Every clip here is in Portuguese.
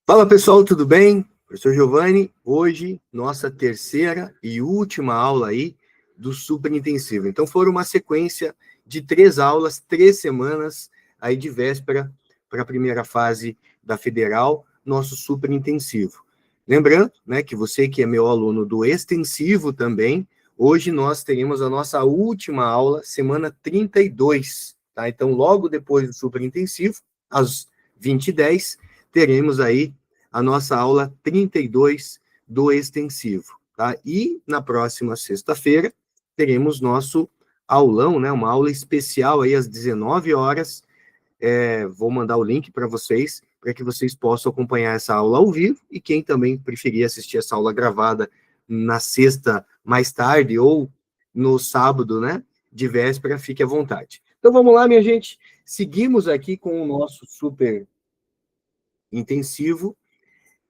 Fala pessoal, tudo bem? Professor Giovanni, hoje nossa terceira e última aula aí do super intensivo. Então foram uma sequência de 3 aulas, 3 semanas aí de véspera para a primeira fase da Federal, nosso super intensivo. Lembrando, né, que você que é meu aluno do extensivo também, hoje nós teremos a nossa última aula, semana 32, tá? Então logo depois do super intensivo, às 20h10, teremos aí a nossa aula 32 do extensivo, tá? E na próxima sexta-feira teremos nosso aulão, né? Uma aula especial aí às 19 horas. Vou mandar o link para vocês, para que vocês possam acompanhar essa aula ao vivo, e quem também preferir assistir essa aula gravada na sexta mais tarde, ou no sábado, né? De véspera, fique à vontade. Então vamos lá, minha gente. Seguimos aqui com o nosso super intensivo.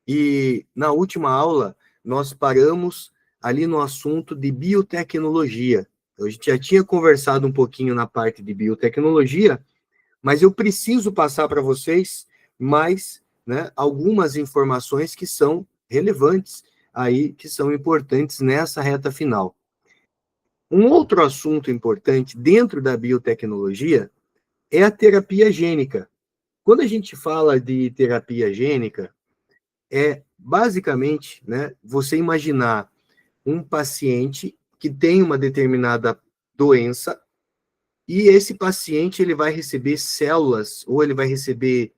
E na última aula, nós paramos ali no assunto de biotecnologia. A gente já tinha conversado um pouquinho na parte de biotecnologia, mas eu preciso passar para vocês mais, né, algumas informações que são relevantes aí, que são importantes nessa reta final. Um outro assunto importante dentro da biotecnologia é a terapia gênica. Quando a gente fala de terapia gênica, basicamente, né, você imaginar um paciente que tem uma determinada doença e esse paciente ele vai receber células ou ele vai receber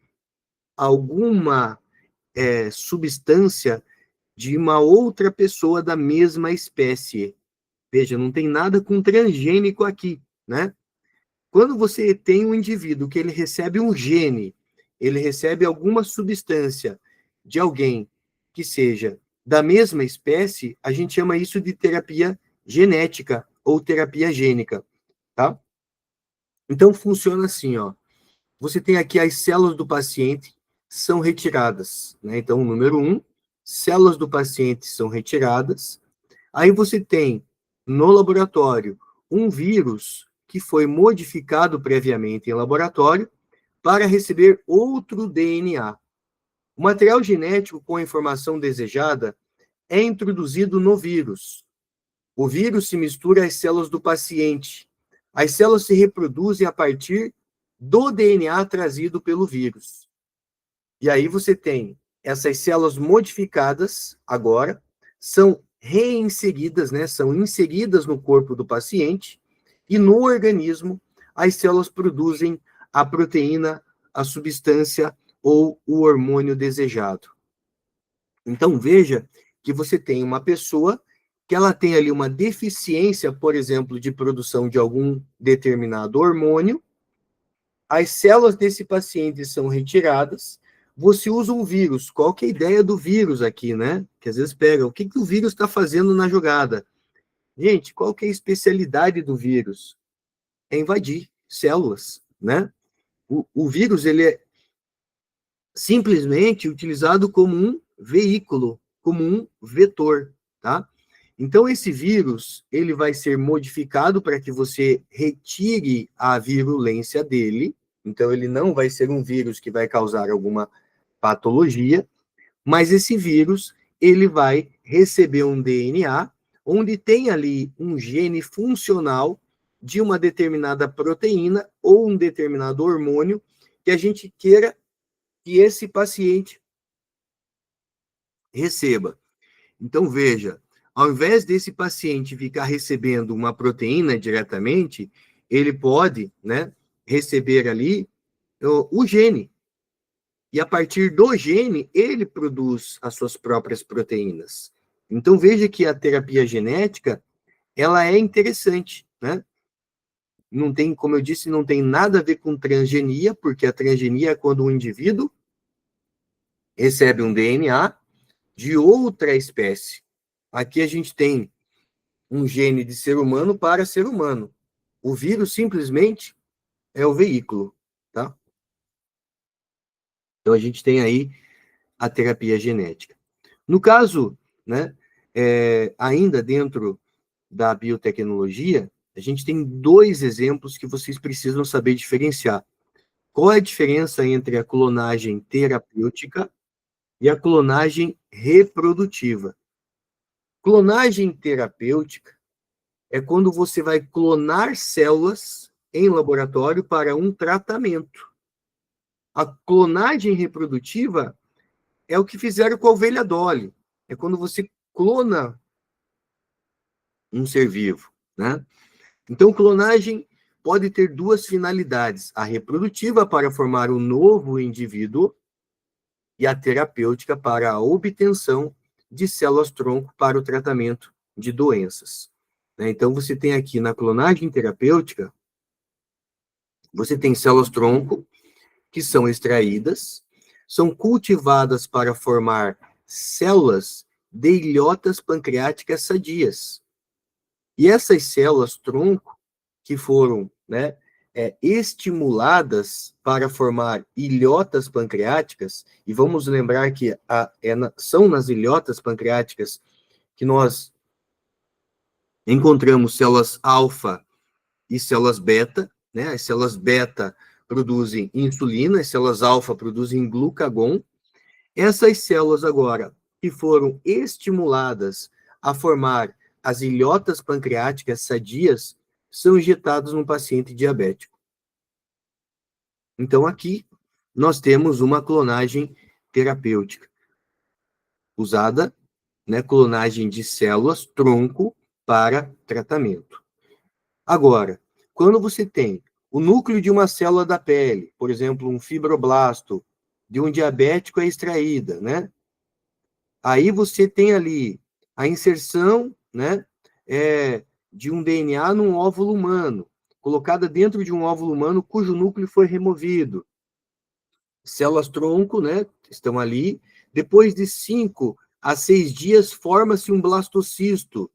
alguma substância de uma outra pessoa da mesma espécie. Veja, não tem nada com transgênico aqui, né? Quando você tem um indivíduo que ele recebe um gene, ele recebe alguma substância de alguém que seja da mesma espécie, a gente chama isso de terapia genética ou terapia gênica, tá? Então funciona assim, ó. Você tem aqui as células do paciente são retiradas, né? Então, número 1, células do paciente são retiradas. Aí você tem no laboratório um vírus que foi modificado previamente em laboratório para receber outro DNA. O material genético com a informação desejada é introduzido no vírus. O vírus se mistura às células do paciente. As células se reproduzem a partir do DNA trazido pelo vírus. E aí você tem essas células modificadas agora, são reinseridas, né? São inseridas no corpo do paciente, e no organismo as células produzem a proteína, a substância ou o hormônio desejado. Então veja que você tem uma pessoa que ela tem ali uma deficiência, por exemplo, de produção de algum determinado hormônio, as células desse paciente são retiradas, você usa um vírus. Qual que é a ideia do vírus aqui, né? Que às vezes pega, o que o vírus está fazendo na jogada? Gente, qual que é a especialidade do vírus? É invadir células, né? O vírus, ele é simplesmente utilizado como um veículo, como um vetor, tá? Então, esse vírus, ele vai ser modificado para que você retire a virulência dele. Então, ele não vai ser um vírus que vai causar alguma patologia, mas esse vírus, ele vai receber um DNA, onde tem ali um gene funcional de uma determinada proteína ou um determinado hormônio que a gente queira que esse paciente receba. Então, veja, ao invés desse paciente ficar recebendo uma proteína diretamente, ele pode, né, receber ali o gene. E a partir do gene, ele produz as suas próprias proteínas. Então, veja que a terapia genética, ela é interessante, né? Não tem, como eu disse, não tem nada a ver com transgenia, porque a transgenia é quando um indivíduo recebe um DNA de outra espécie. Aqui a gente tem um gene de ser humano para ser humano. O vírus simplesmente é o veículo, tá? Então a gente tem aí a terapia genética. No caso, né, ainda dentro da biotecnologia, a gente tem 2 exemplos que vocês precisam saber diferenciar. Qual é a diferença entre a clonagem terapêutica e a clonagem reprodutiva. Clonagem terapêutica é quando você vai clonar células em laboratório para um tratamento. A clonagem reprodutiva é o que fizeram com a ovelha Dolly. É quando você clona um ser vivo, né? Então, clonagem pode ter duas finalidades: a reprodutiva para formar um novo indivíduo e a terapêutica para a obtenção de células-tronco para o tratamento de doenças. Então, você tem aqui na clonagem terapêutica, você tem células-tronco que são extraídas, são cultivadas para formar células de ilhotas pancreáticas sadias. E essas células-tronco que foram, né, estimuladas para formar ilhotas pancreáticas, e vamos lembrar que são nas ilhotas pancreáticas que nós encontramos células alfa e células beta, né? As células beta produzem insulina, as células alfa produzem glucagon. Essas células agora que foram estimuladas a formar as ilhotas pancreáticas sadias são injetadas no paciente diabético. Então, aqui nós temos uma clonagem terapêutica usada, né, clonagem de células tronco para tratamento. Agora, quando você tem o núcleo de uma célula da pele, por exemplo, um fibroblasto de um diabético é extraída, né? Aí você tem ali a inserção, né, de um DNA num óvulo humano, colocada dentro de um óvulo humano cujo núcleo foi removido. Células-tronco, né, estão ali. Depois de 5 a 6 dias, forma-se um blastocisto,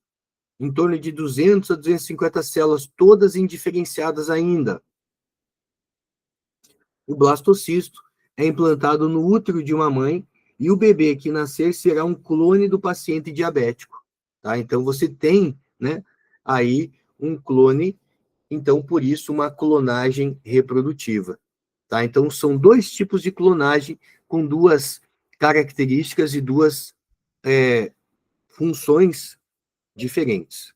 em torno de 200 a 250 células, todas indiferenciadas ainda. O blastocisto é implantado no útero de uma mãe e o bebê que nascer será um clone do paciente diabético. Tá? Então, você tem, né, aí um clone, então, por isso, uma clonagem reprodutiva. Tá? Então, são dois tipos de clonagem com duas características e duas funções diferentes.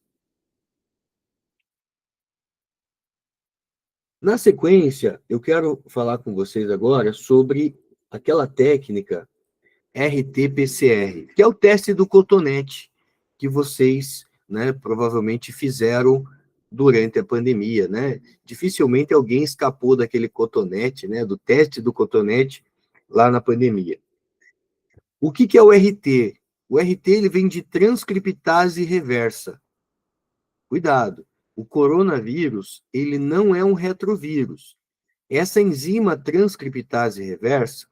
Na sequência, eu quero falar com vocês agora sobre aquela técnica RT-PCR, que é o teste do cotonete que vocês, né, provavelmente fizeram durante a pandemia, né? Dificilmente alguém escapou daquele cotonete, né, do teste do cotonete lá na pandemia. O que é o RT? O RT ele vem de transcriptase reversa. Cuidado, o coronavírus ele não é um retrovírus. Essa enzima transcriptase reversa,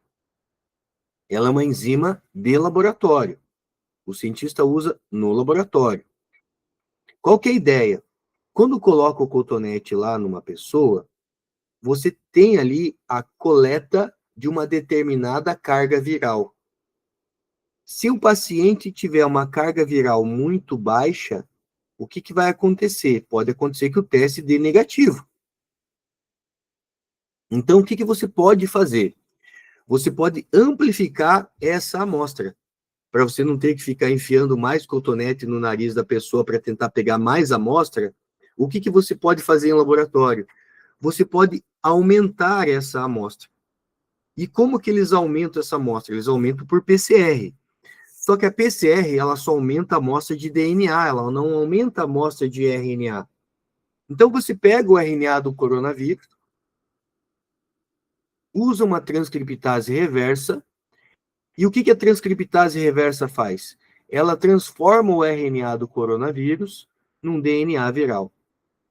ela é uma enzima de laboratório. O cientista usa no laboratório. Qual que é a ideia? Quando coloca o cotonete lá numa pessoa, você tem ali a coleta de uma determinada carga viral. Se o paciente tiver uma carga viral muito baixa, o que vai acontecer? Pode acontecer que o teste dê negativo. Então, o que você pode fazer? Você pode amplificar essa amostra, para você não ter que ficar enfiando mais cotonete no nariz da pessoa para tentar pegar mais amostra. O que você pode fazer em laboratório? Você pode aumentar essa amostra. E como que eles aumentam essa amostra? Eles aumentam por PCR. Só que a PCR, ela só aumenta a amostra de DNA, ela não aumenta a amostra de RNA. Então, você pega o RNA do coronavírus, usa uma transcriptase reversa, e o que a transcriptase reversa faz? Ela transforma o RNA do coronavírus num DNA viral.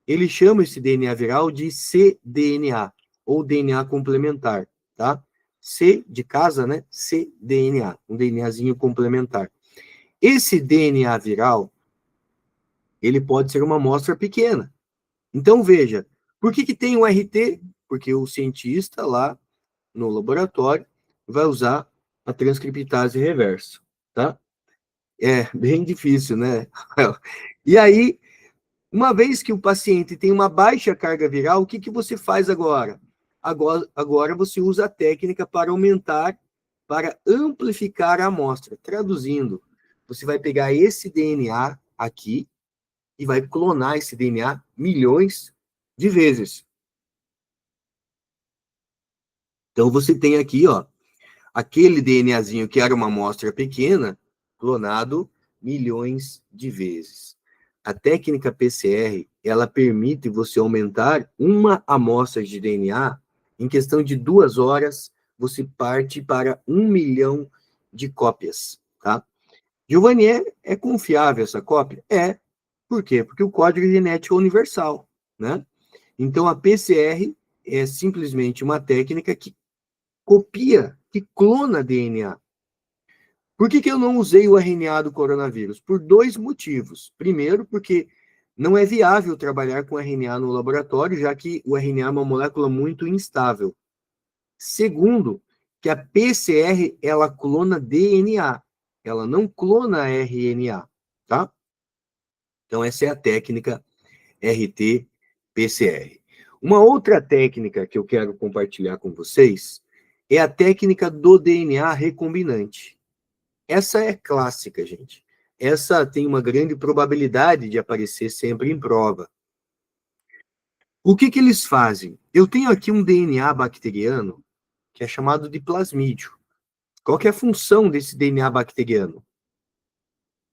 Ele chama esse DNA viral de cDNA, ou DNA complementar, tá? C de casa, né? cDNA, um DNAzinho complementar. Esse DNA viral, ele pode ser uma amostra pequena. Então, veja, por que tem o RT? Porque o cientista lá no laboratório vai usar a transcriptase reversa, tá? É bem difícil, né? E aí, uma vez que o paciente tem uma baixa carga viral, o que você faz agora? Agora você usa a técnica para aumentar, para amplificar a amostra. Traduzindo, você vai pegar esse DNA aqui e vai clonar esse DNA milhões de vezes. Então, você tem aqui, ó, aquele DNAzinho que era uma amostra pequena, clonado milhões de vezes. A técnica PCR, ela permite você aumentar uma amostra de DNA em questão de 2 horas, você parte para 1 milhão de cópias, tá? Giovanni, é confiável essa cópia? É. Por quê? Porque o código genético é universal, né? Então, a PCR é simplesmente uma técnica que copia, que clona DNA. Por que eu não usei o RNA do coronavírus? Por 2 motivos. Primeiro, porque não é viável trabalhar com RNA no laboratório, já que o RNA é uma molécula muito instável. Segundo, que a PCR, ela clona DNA, ela não clona RNA, tá? Então, essa é a técnica RT-PCR. Uma outra técnica que eu quero compartilhar com vocês é a técnica do DNA recombinante. Essa é clássica, gente. Essa tem uma grande probabilidade de aparecer sempre em prova. O que eles fazem? Eu tenho aqui um DNA bacteriano que é chamado de plasmídio. Qual que é a função desse DNA bacteriano?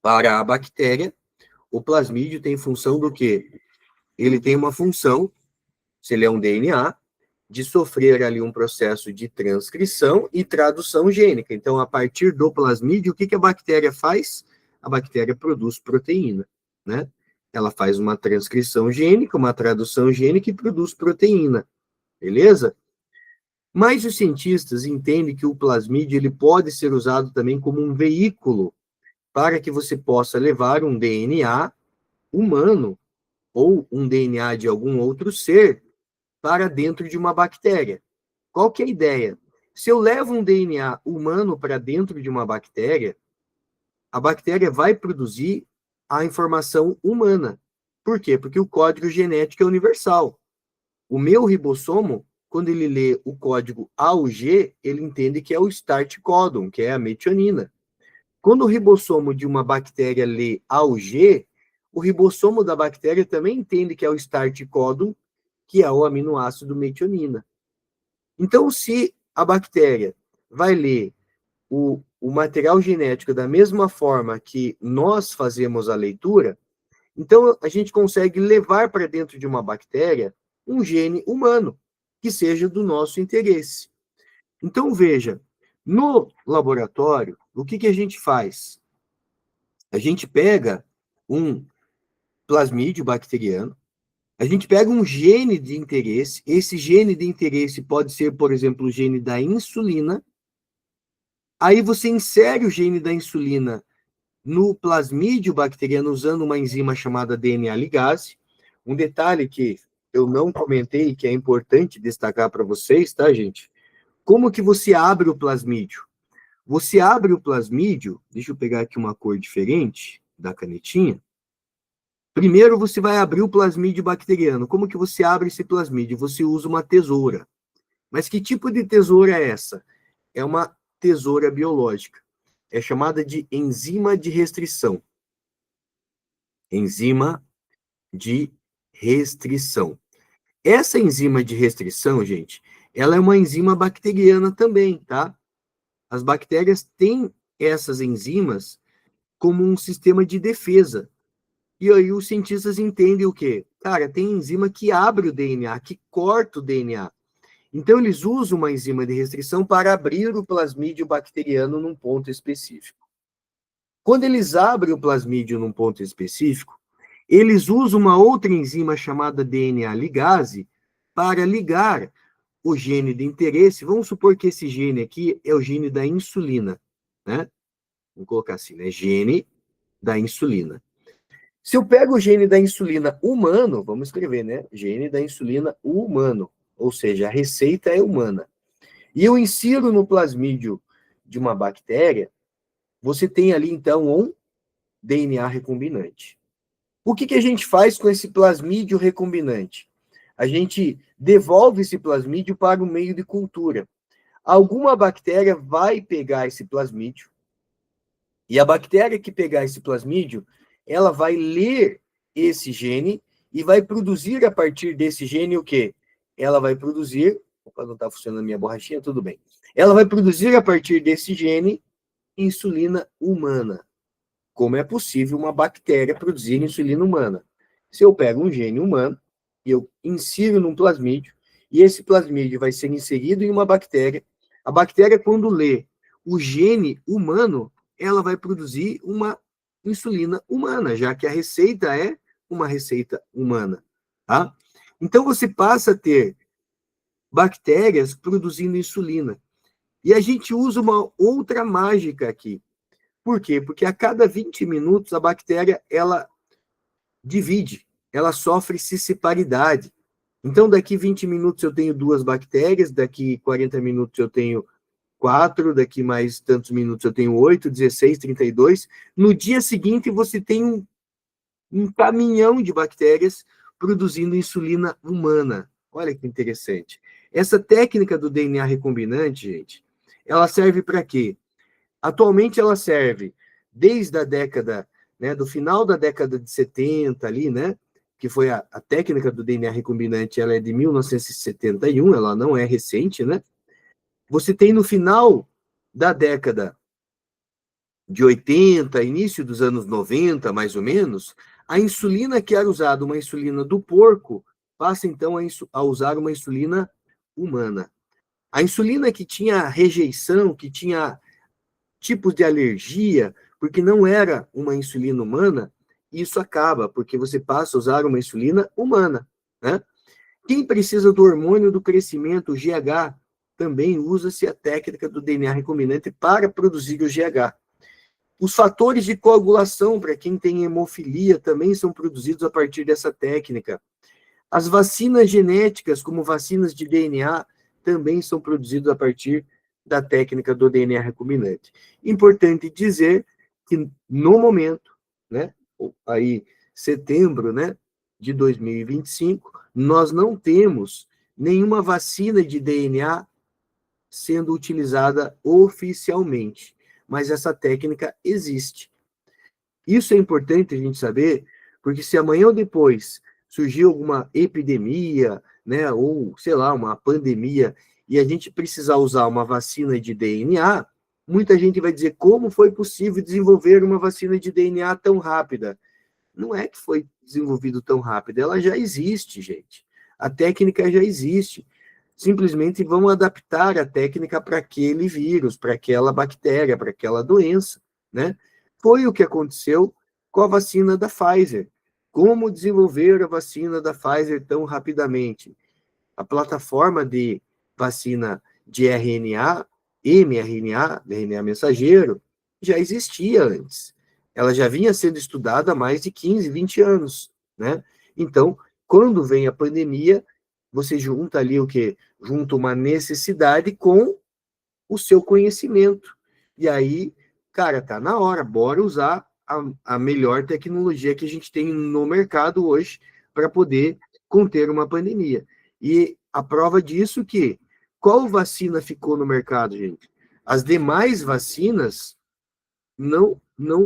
Para a bactéria, o plasmídio tem função do quê? Ele tem uma função, se ele é um DNA, de sofrer ali um processo de transcrição e tradução gênica. Então, a partir do plasmídio, o que a bactéria faz? A bactéria produz proteína, né? Ela faz uma transcrição gênica, uma tradução gênica e produz proteína, beleza? Mas os cientistas entendem que o plasmídio ele pode ser usado também como um veículo para que você possa levar um DNA humano ou um DNA de algum outro ser para dentro de uma bactéria. Qual que é a ideia? Se eu levo um DNA humano para dentro de uma bactéria, a bactéria vai produzir a informação humana. Por quê? Porque o código genético é universal. O meu ribossomo, quando ele lê o código A ou G, ele entende que é o start codon, que é a metionina. Quando o ribossomo de uma bactéria lê A ou G, o ribossomo da bactéria também entende que é o start codon, que é o aminoácido metionina. Então, se a bactéria vai ler o material genético da mesma forma que nós fazemos a leitura, então a gente consegue levar para dentro de uma bactéria um gene humano, que seja do nosso interesse. Então, veja, no laboratório, o que a gente faz? A gente pega um plasmídio bacteriano, a gente pega um gene de interesse, esse gene de interesse pode ser, por exemplo, o gene da insulina. Aí você insere o gene da insulina no plasmídio bacteriano usando uma enzima chamada DNA ligase. Um detalhe que eu não comentei, que é importante destacar para vocês, tá, gente? Como que você abre o plasmídio? Você abre o plasmídio, deixa eu pegar aqui uma cor diferente da canetinha. Primeiro você vai abrir o plasmídio bacteriano. Como que você abre esse plasmídio? Você usa uma tesoura. Mas que tipo de tesoura é essa? É uma tesoura biológica. É chamada de enzima de restrição. Enzima de restrição. Essa enzima de restrição, gente, ela é uma enzima bacteriana também, tá? As bactérias têm essas enzimas como um sistema de defesa. E aí os cientistas entendem o quê? Cara, tem enzima que abre o DNA, que corta o DNA. Então, eles usam uma enzima de restrição para abrir o plasmídio bacteriano num ponto específico. Quando eles abrem o plasmídio num ponto específico, eles usam uma outra enzima chamada DNA ligase para ligar o gene de interesse. Vamos supor que esse gene aqui é o gene da insulina, né? Vamos colocar assim, né? Gene da insulina. Se eu pego o gene da insulina humano, vamos escrever, né? Gene da insulina humano, ou seja, a receita é humana. E eu insiro no plasmídio de uma bactéria, você tem ali, então, um DNA recombinante. O que a gente faz com esse plasmídio recombinante? A gente devolve esse plasmídio para o meio de cultura. alguma bactéria vai pegar esse plasmídio, e a bactéria que pegar esse plasmídio, ela vai ler esse gene e vai produzir a partir desse gene o quê? Ela vai produzir, opa, não está funcionando a minha borrachinha, tudo bem. Ela vai produzir a partir desse gene insulina humana. Como é possível uma bactéria produzir insulina humana? Se eu pego um gene humano e eu insiro num plasmídio, e esse plasmídio vai ser inserido em uma bactéria, a bactéria, quando lê o gene humano, ela vai produzir uma insulina humana, já que a receita é uma receita humana, tá? Então, você passa a ter bactérias produzindo insulina. E a gente usa uma outra mágica aqui. Por quê? Porque a cada 20 minutos a bactéria, ela divide, ela sofre cisciparidade. Então, daqui 20 minutos eu tenho 2 bactérias, daqui 40 minutos eu tenho 4, daqui mais tantos minutos eu tenho 8, 16, 32. No dia seguinte, você tem um caminhão de bactérias produzindo insulina humana. Olha que interessante. Essa técnica do DNA recombinante, gente, ela serve para quê? Atualmente ela serve desde a década, né, do final da década de 70 ali, né, que foi a técnica do DNA recombinante, ela é de 1971, ela não é recente, né? Você tem no final da década de 80, início dos anos 90, mais ou menos, a insulina que era usada, uma insulina do porco, passa então a usar uma insulina humana. A insulina que tinha rejeição, que tinha tipos de alergia, porque não era uma insulina humana, isso acaba, porque você passa a usar uma insulina humana, né? Quem precisa do hormônio do crescimento, o GH, também usa-se a técnica do DNA recombinante para produzir o GH. Os fatores de coagulação, para quem tem hemofilia, também são produzidos a partir dessa técnica. As vacinas genéticas, como vacinas de DNA, também são produzidas a partir da técnica do DNA recombinante. Importante dizer que, no momento, né, aí, setembro, né, de 2025, nós não temos nenhuma vacina de DNA sendo utilizada oficialmente, mas essa técnica existe. Isso é importante a gente saber, porque se amanhã ou depois surgir alguma epidemia, né, ou, sei lá, uma pandemia, e a gente precisar usar uma vacina de DNA, muita gente vai dizer como foi possível desenvolver uma vacina de DNA tão rápida. Não é que foi desenvolvido tão rápido, ela já existe, gente. A técnica já existe. Simplesmente vão adaptar a técnica para aquele vírus, para aquela bactéria, para aquela doença, né? Foi o que aconteceu com a vacina da Pfizer. Como desenvolver a vacina da Pfizer tão rapidamente? A plataforma de vacina de RNA, mRNA, RNA mensageiro, já existia antes. Ela já vinha sendo estudada há mais de 15, 20 anos, né? Então, quando vem a pandemia, você junta ali o quê? Junta uma necessidade com o seu conhecimento. E aí, cara, tá na hora, bora usar a melhor tecnologia que a gente tem no mercado hoje para poder conter uma pandemia. E a prova disso que qual vacina ficou no mercado, gente? As demais vacinas não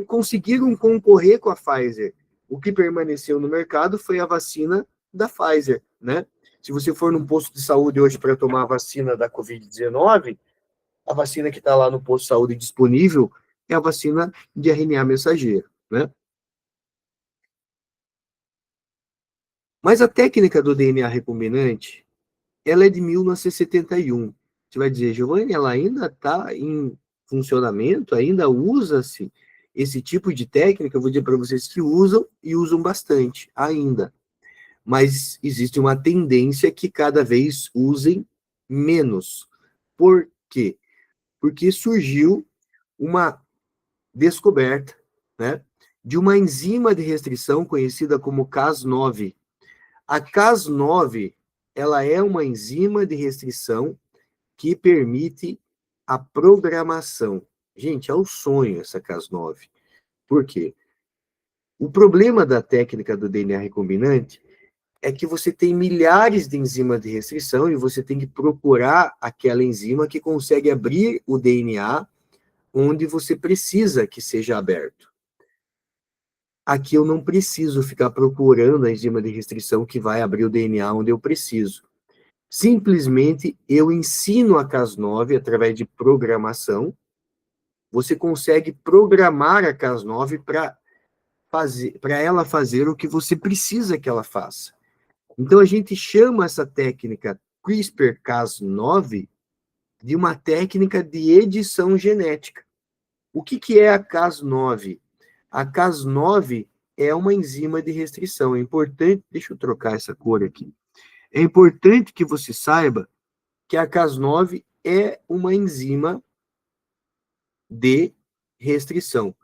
conseguiram concorrer com a Pfizer. O que permaneceu no mercado foi a vacina da Pfizer, né? Se você for num posto de saúde hoje para tomar a vacina da Covid-19, a vacina que está lá no posto de saúde disponível é a vacina de RNA mensageiro, né? Mas a técnica do DNA recombinante, ela é de 1971. Você vai dizer, Giovanni, ela ainda está em funcionamento? Ainda usa-se esse tipo de técnica? Eu vou dizer para vocês que usam e usam bastante ainda. Mas existe uma tendência que cada vez usem menos. Por quê? Porque surgiu uma descoberta, né, de uma enzima de restrição conhecida como Cas9. A Cas9, ela é uma enzima de restrição que permite a programação. Gente, é um sonho essa Cas9. Por quê? O problema da técnica do DNA recombinante é que você tem milhares de enzimas de restrição e você tem que procurar aquela enzima que consegue abrir o DNA onde você precisa que seja aberto. Aqui eu não preciso ficar procurando a enzima de restrição que vai abrir o DNA onde eu preciso. Simplesmente eu ensino a Cas9 através de programação. Você consegue programar a Cas9 para ela fazer o que você precisa que ela faça. Então a gente chama essa técnica CRISPR-Cas9 de uma técnica de edição genética. O que é a Cas9? A Cas9 é uma enzima de restrição. É importante, deixa eu trocar essa cor aqui. É importante que você saiba que a Cas9 é uma enzima de restrição.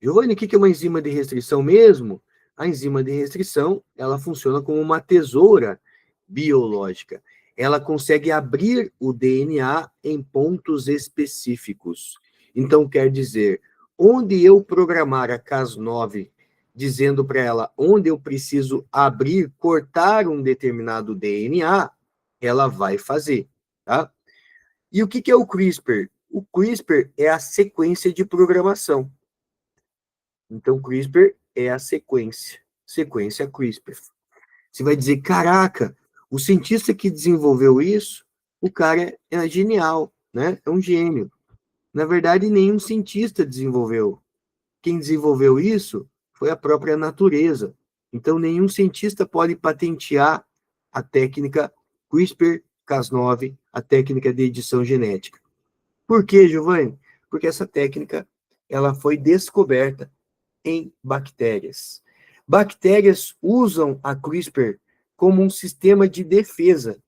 Giovanni, o que é uma enzima de restrição mesmo? A enzima de restrição, ela funciona como uma tesoura biológica. Ela consegue abrir o DNA em pontos específicos. Então, quer dizer, onde eu programar a Cas9, dizendo para ela onde eu preciso abrir, cortar um determinado DNA, ela vai fazer, tá? E o que é o CRISPR? O CRISPR é a sequência de programação. Então, CRISPR é a sequência CRISPR. Você vai dizer, caraca, o cientista que desenvolveu isso, o cara é genial, né? É um gênio. Na verdade, nenhum cientista desenvolveu. Quem desenvolveu isso foi a própria natureza. Então, nenhum cientista pode patentear a técnica CRISPR-Cas9, a técnica de edição genética. Por quê, Giovanni? Porque essa técnica ela foi descoberta em bactérias. Bactérias usam a CRISPR como um sistema de defesa,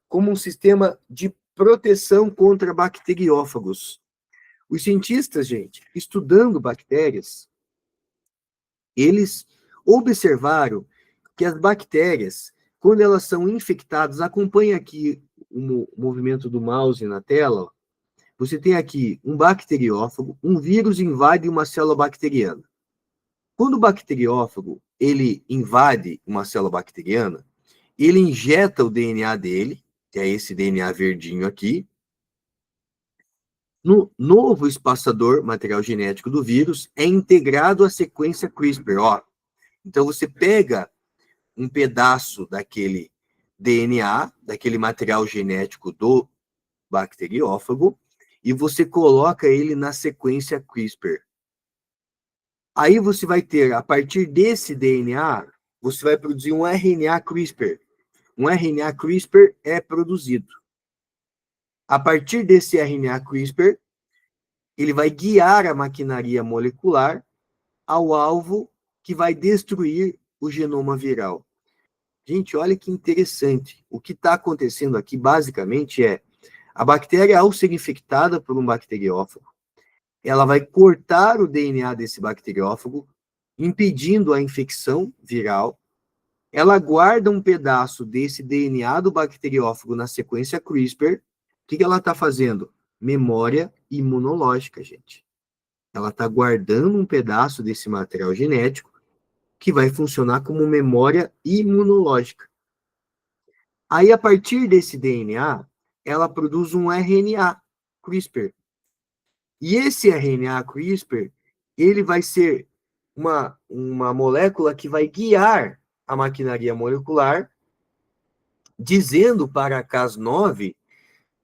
como um sistema de proteção contra bacteriófagos. Os cientistas, gente, estudando bactérias, eles observaram que as bactérias, quando elas são infectadas, acompanha aqui o movimento do mouse na tela, você tem aqui um bacteriófago, um vírus invade uma célula bacteriana. Quando o bacteriófago ele invade uma célula bacteriana, ele injeta o DNA dele, que é esse DNA verdinho aqui, no novo espaçador material genético do vírus, é integrado à sequência CRISPR. Ó. Então você pega um pedaço daquele DNA, daquele material genético do bacteriófago, e você coloca ele na sequência CRISPR. Aí você vai ter, a partir desse DNA, você vai produzir um RNA CRISPR. Um RNA CRISPR é produzido. A partir desse RNA CRISPR, ele vai guiar a maquinaria molecular ao alvo que vai destruir o genoma viral. Gente, olha que interessante. O que está acontecendo aqui, basicamente, é a bactéria, ao ser infectada por um bacteriófago, ela vai cortar o DNA desse bacteriófago, impedindo a infecção viral. Ela guarda um pedaço desse DNA do bacteriófago na sequência CRISPR. O que ela está fazendo? Memória imunológica, gente. Ela está guardando um pedaço desse material genético que vai funcionar como memória imunológica. Aí, a partir desse DNA, ela produz um RNA CRISPR. E esse RNA CRISPR, ele vai ser uma molécula que vai guiar a maquinaria molecular, dizendo para a Cas9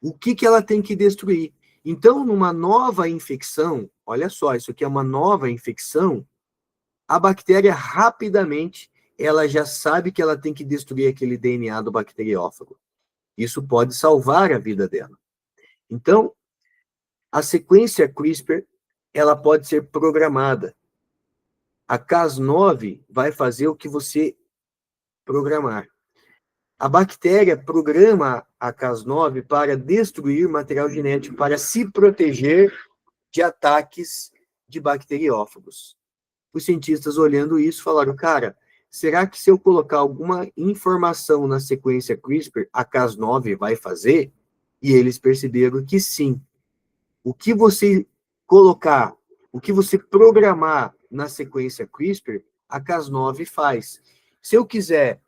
o que ela tem que destruir. Então, numa nova infecção, olha só, isso aqui é uma nova infecção, a bactéria rapidamente, ela já sabe que ela tem que destruir aquele DNA do bacteriófago. Isso pode salvar a vida dela. Então, a sequência CRISPR, ela pode ser programada. A Cas9 vai fazer o que você programar. A bactéria programa a Cas9 para destruir material genético, para se proteger de ataques de bacteriófagos. Os cientistas, olhando isso, falaram, cara, será que se eu colocar alguma informação na sequência CRISPR, a Cas9 vai fazer? E eles perceberam que sim. O que você colocar, o que você programar na sequência CRISPR, a Cas9 faz. Se eu quiser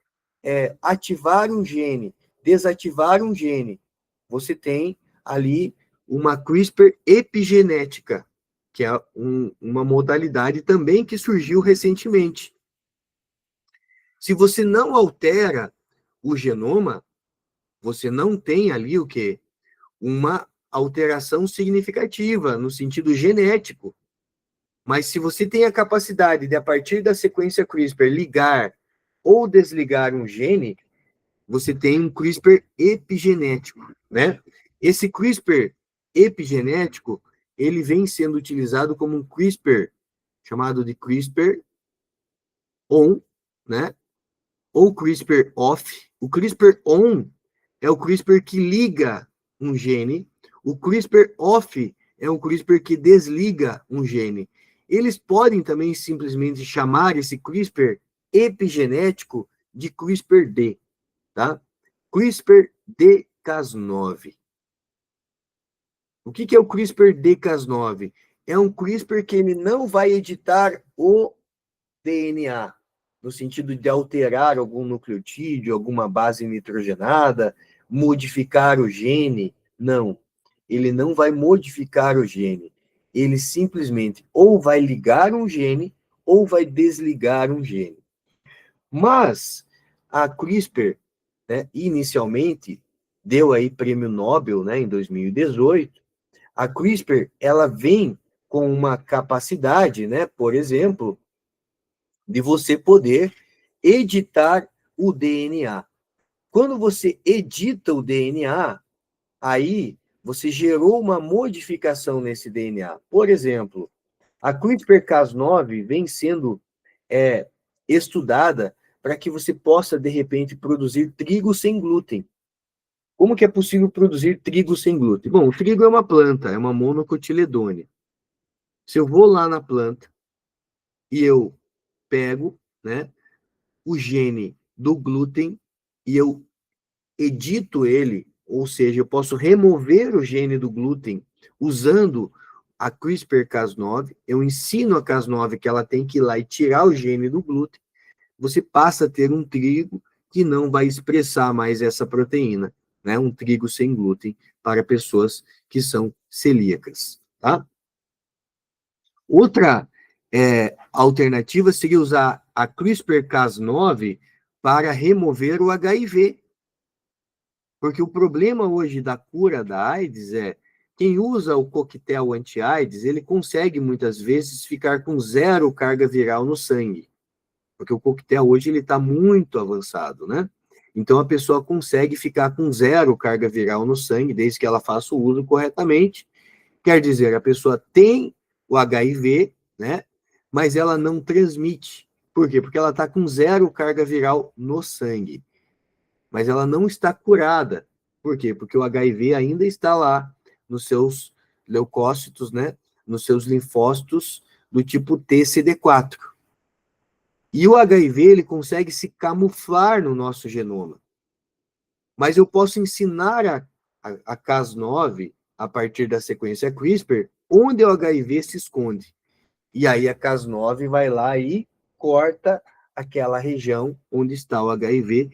ativar um gene, desativar um gene, você tem ali uma CRISPR epigenética, que é uma modalidade também que surgiu recentemente. Se você não altera o genoma, você não tem ali o quê? Uma alteração significativa no sentido genético. Mas se você tem a capacidade de, a partir da sequência CRISPR, ligar ou desligar um gene, você tem um CRISPR epigenético, né? Esse CRISPR epigenético, ele vem sendo utilizado como um CRISPR, chamado de CRISPR-on, né? Ou CRISPR-off. O CRISPR-on é o CRISPR que liga um gene, o CRISPR-off é um CRISPR que desliga um gene. Eles podem também simplesmente chamar esse CRISPR epigenético de CRISPR-D, tá? CRISPR-D-Cas9. O que é o CRISPR-D-Cas9? É um CRISPR que ele não vai editar o DNA, no sentido de alterar algum nucleotídeo, alguma base nitrogenada, modificar o gene. Não, ele não vai modificar o gene. Ele simplesmente ou vai ligar um gene ou vai desligar um gene. Mas a CRISPR, né, inicialmente, deu aí prêmio Nobel, né, em 2018. A CRISPR, ela vem com uma capacidade, né, por exemplo, de você poder editar o DNA. Quando você edita o DNA, aí você gerou uma modificação nesse DNA. Por exemplo, a CRISPR-Cas9 vem sendo estudada para que você possa, de repente, produzir trigo sem glúten. Como que é possível produzir trigo sem glúten? Bom, o trigo é uma planta, é uma monocotiledônea. Se eu vou lá na planta e eu pego, né, o gene do glúten e eu edito ele, ou seja, eu posso remover o gene do glúten usando a CRISPR-Cas9, eu ensino a Cas9 que ela tem que ir lá e tirar o gene do glúten, você passa a ter um trigo que não vai expressar mais essa proteína, né? Um trigo sem glúten para pessoas que são celíacas, tá? Outra alternativa seria usar a CRISPR-Cas9 para remover o HIV. Porque o problema hoje da cura da AIDS é quem usa o coquetel anti-AIDS, ele consegue muitas vezes ficar com zero carga viral no sangue. Porque o coquetel hoje ele está muito avançado, né? Então a pessoa consegue ficar com zero carga viral no sangue, desde que ela faça o uso corretamente. Quer dizer, a pessoa tem o HIV, né? Mas ela não transmite. Por quê? Porque ela está com zero carga viral no sangue. Mas ela não está curada. Por quê? Porque o HIV ainda está lá nos seus leucócitos, né? Nos seus linfócitos do tipo TCD4. E o HIV, ele consegue se camuflar no nosso genoma. Mas eu posso ensinar a Cas9, a partir da sequência CRISPR, onde o HIV se esconde. E aí a Cas9 vai lá e corta aquela região onde está o HIV,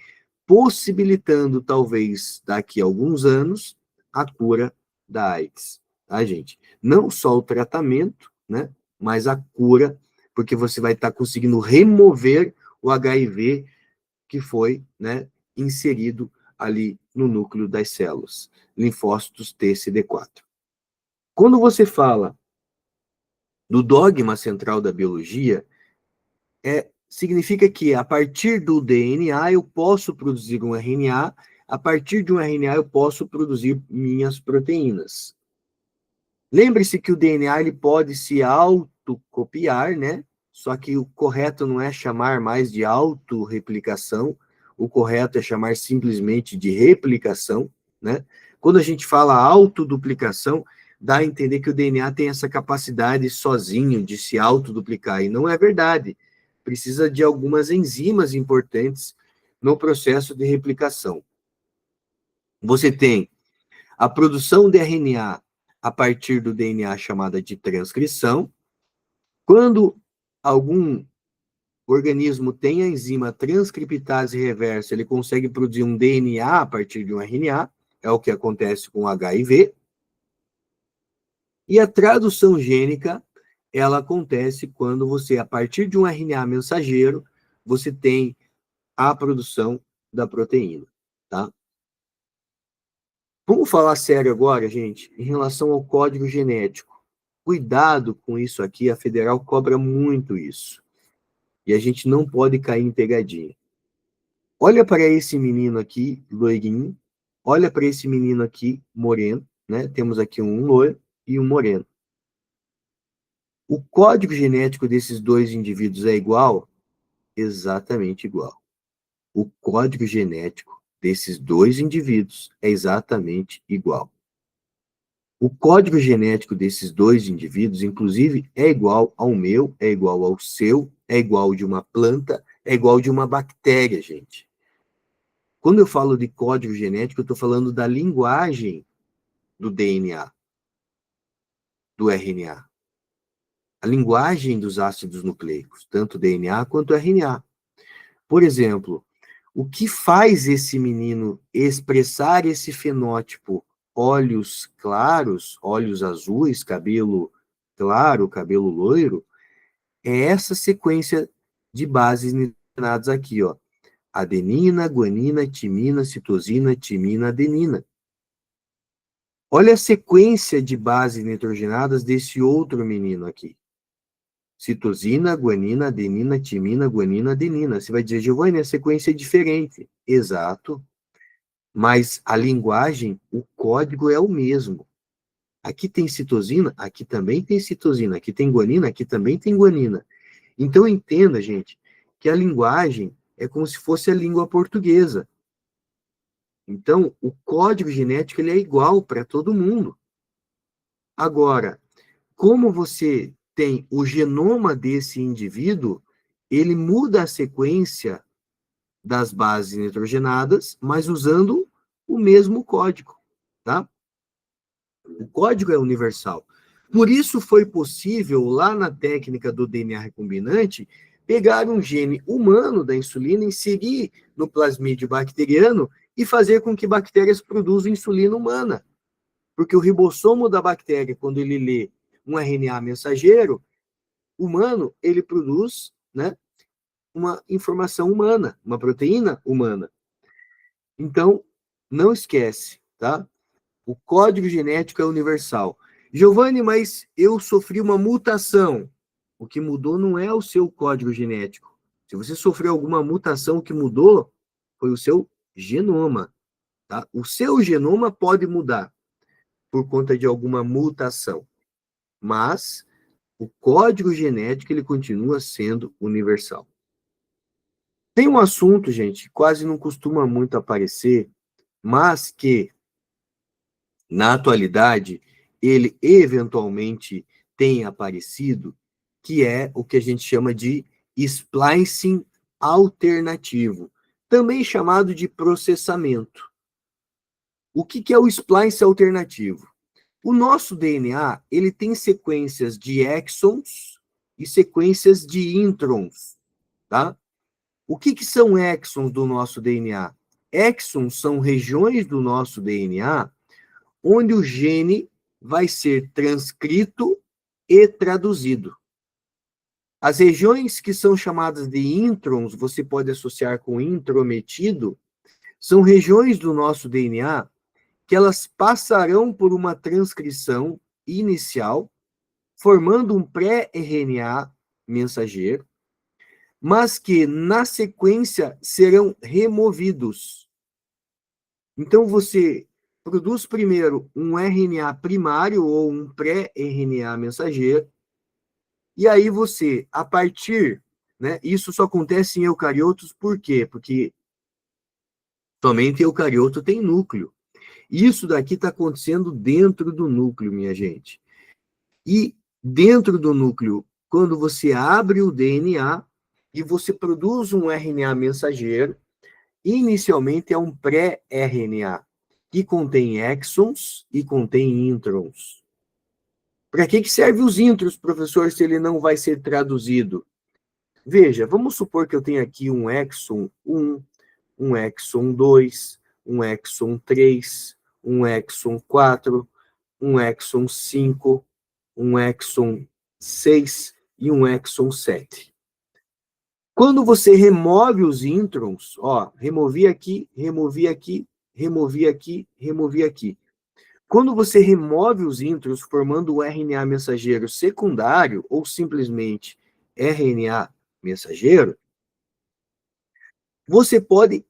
possibilitando, talvez, daqui a alguns anos, a cura da AIDS. Tá, gente? Não só o tratamento, né? Mas a cura, porque você vai estar conseguindo remover o HIV que foi, né, inserido ali no núcleo das células, linfócitos TCD4. Quando você fala do dogma central da biologia, significa que a partir do DNA eu posso produzir um RNA, a partir de um RNA eu posso produzir minhas proteínas. Lembre-se que o DNA ele pode se autocopiar, né? Só que o correto não é chamar mais de autorreplicação, o correto é chamar simplesmente de replicação, né? Quando a gente fala autoduplicação, dá a entender que o DNA tem essa capacidade sozinho de se autoduplicar, e não é verdade. Precisa de algumas enzimas importantes no processo de replicação. Você tem a produção de RNA a partir do DNA chamada de transcrição. Quando algum organismo tem a enzima transcriptase reversa, ele consegue produzir um DNA a partir de um RNA, é o que acontece com HIV. E a tradução gênica, ela acontece quando você, a partir de um RNA mensageiro, você tem a produção da proteína, tá? Vamos falar sério agora, gente, em relação ao código genético. Cuidado com isso aqui, a federal cobra muito isso. E a gente não pode cair em pegadinha. Olha para esse menino aqui, loirinho. Olha para esse menino aqui, moreno, né? Temos aqui um loiro e um moreno. O código genético desses dois indivíduos é igual? Exatamente igual. O código genético desses dois indivíduos é exatamente igual. O código genético desses dois indivíduos, inclusive, é igual ao meu, é igual ao seu, é igual de uma planta, é igual de uma bactéria, gente. Quando eu falo de código genético, eu estou falando da linguagem do DNA, do RNA. A linguagem dos ácidos nucleicos, tanto DNA quanto RNA. Por exemplo, o que faz esse menino expressar esse fenótipo olhos claros, olhos azuis, cabelo claro, cabelo loiro, é essa sequência de bases nitrogenadas aqui, ó. Adenina, guanina, timina, citosina, timina, adenina. Olha a sequência de bases nitrogenadas desse outro menino aqui. Citosina, guanina, adenina, timina, guanina, adenina. Você vai dizer, Giovanni, a sequência é diferente. Exato. Mas a linguagem, o código é o mesmo. Aqui tem citosina, aqui também tem citosina. Aqui tem guanina, aqui também tem guanina. Então, entenda, gente, que a linguagem é como se fosse a língua portuguesa. Então, o código genético ele é igual para todo mundo. Agora, como você tem o genoma desse indivíduo, ele muda a sequência das bases nitrogenadas, mas usando o mesmo código, tá? O código é universal. Por isso foi possível, lá na técnica do DNA recombinante, pegar um gene humano da insulina, inserir no plasmídio bacteriano e fazer com que bactérias produzam insulina humana. Porque o ribossomo da bactéria, quando ele lê um RNA mensageiro humano, ele produz, né, uma informação humana, uma proteína humana. Então, não esquece, tá? O código genético é universal. Giovanni, mas eu sofri uma mutação. O que mudou não é o seu código genético. Se você sofreu alguma mutação, o que mudou foi o seu genoma, tá? O seu genoma pode mudar por conta de alguma mutação, mas o código genético ele continua sendo universal. Tem um assunto, gente, que quase não costuma muito aparecer, mas que, na atualidade, ele eventualmente tem aparecido, que é o que a gente chama de splicing alternativo, também chamado de processamento. O que é o splice alternativo? O nosso DNA, ele tem sequências de exons e sequências de introns, tá? O que são exons do nosso DNA? Exons são regiões do nosso DNA onde o gene vai ser transcrito e traduzido. As regiões que são chamadas de introns, você pode associar com intrometido, são regiões do nosso DNA que elas passarão por uma transcrição inicial, formando um pré-RNA mensageiro, mas que, na sequência, serão removidos. Então, você produz primeiro um RNA primário ou um pré-RNA mensageiro, e aí você, a partir, né, isso só acontece em eucariotos, por quê? Porque somente eucarioto tem núcleo. Isso daqui está acontecendo dentro do núcleo, minha gente. E dentro do núcleo, quando você abre o DNA e você produz um RNA mensageiro, inicialmente é um pré-RNA, que contém exons e contém introns. Para que serve os introns, professor, se ele não vai ser traduzido? Veja, vamos supor que eu tenho aqui um exon 1, um exon 2, um exon 3, um exon 4, um exon 5, um exon 6 e um exon 7. Quando você remove os introns, ó, removi aqui, removi aqui, removi aqui, removi aqui. Quando você remove os introns formando o RNA mensageiro secundário ou simplesmente RNA mensageiro, você pode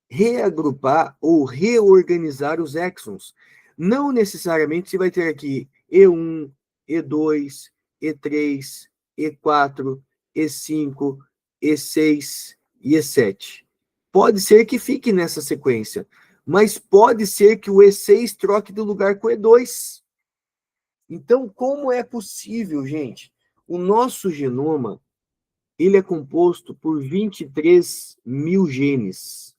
reagrupar ou reorganizar os exons. Não necessariamente você vai ter aqui E1, E2, E3, E4, E5, E6 e E7. Pode ser que fique nessa sequência, mas pode ser que o E6 troque de lugar com o E2. Então, como é possível, gente? O nosso genoma, ele é composto por 23 mil genes.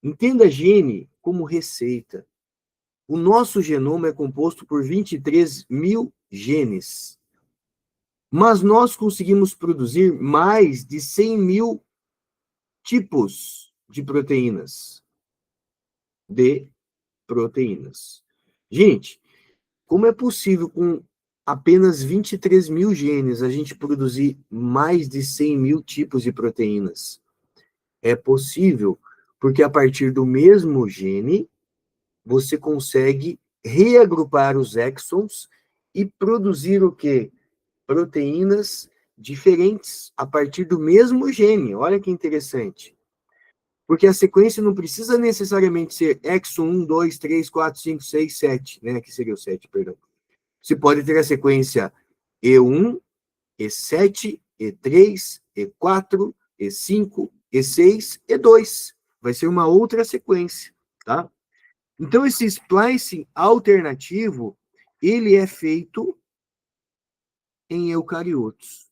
Entenda gene como receita. O nosso genoma é composto por 23 mil genes. Mas nós conseguimos produzir mais de 100 mil tipos de proteínas. Gente, como é possível com apenas 23 mil genes a gente produzir mais de 100 mil tipos de proteínas? É possível porque a partir do mesmo gene, você consegue reagrupar os exons e produzir o quê? Proteínas diferentes a partir do mesmo gene. Olha que interessante. Porque a sequência não precisa necessariamente ser exon 1, 2, 3, 4, 5, 6, 7, né? Que seria o 7, perdão. Você pode ter a sequência E1, E7, E3, E4, E5, E6, E2. Vai ser uma outra sequência, tá? Então, esse splicing alternativo, ele é feito em eucariotos.